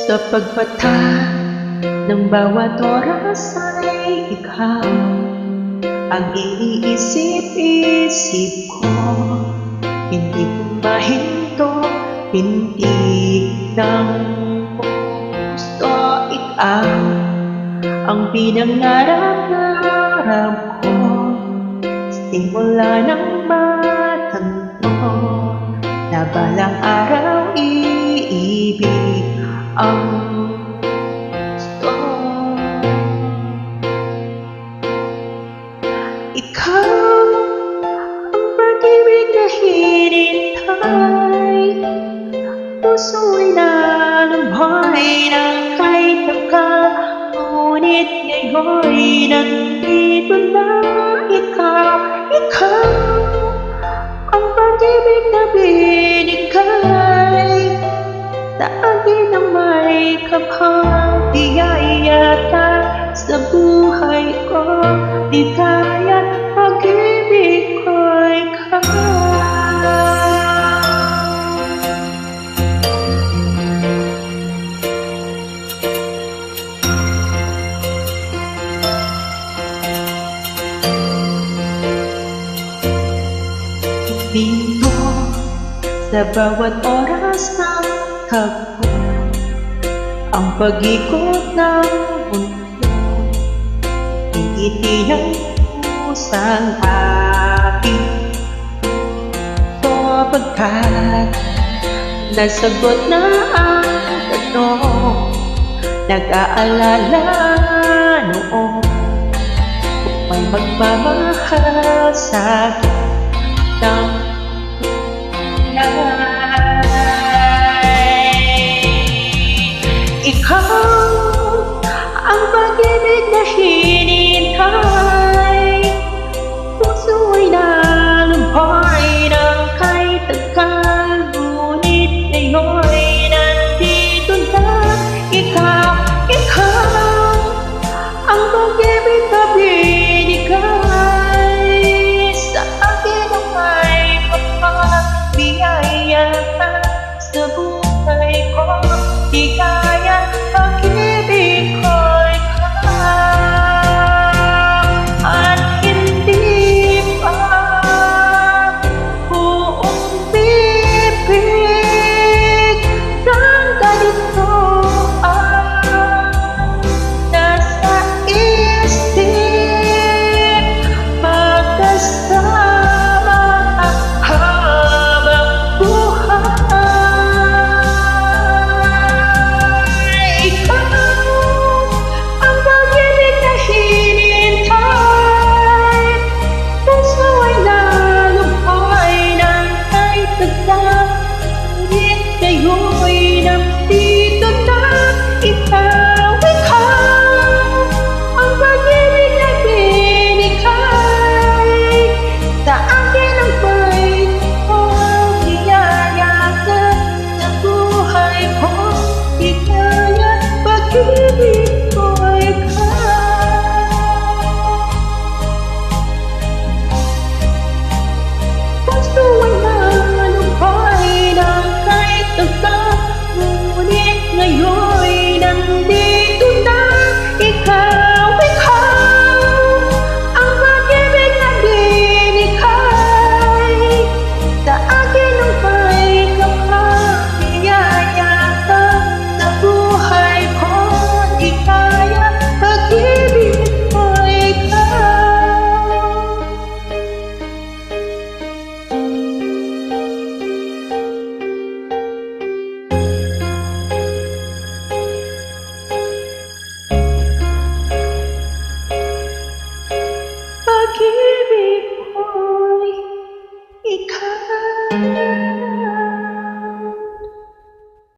Sa pagpata ng bawat oras ay ikaw ang iniisip-isip ko. Hindi ko mahinto, hindi ng gusto. Ikaw ang pinangarap-ngarap ko, simula ng batang ko, na balang araw iibig ang gusto. Ikaw ang pag-ibig na hinintay, puso'y nalumbay ng kahit naka. Ngunit ngayon'y nandito na ikaw. Ikaw ang pag-ibig na binigay sa akin ng may kapagbiyayata sa buhay ko. Ligaya't pag-ibig ko'y dito sa bawat oras ng tagpo, ang pag-ikot ng mundo, ngiti ng pusang aking sapagkat nasagot na ang tanong. Nag-aalala noon kung may magmamahal sa'kin ng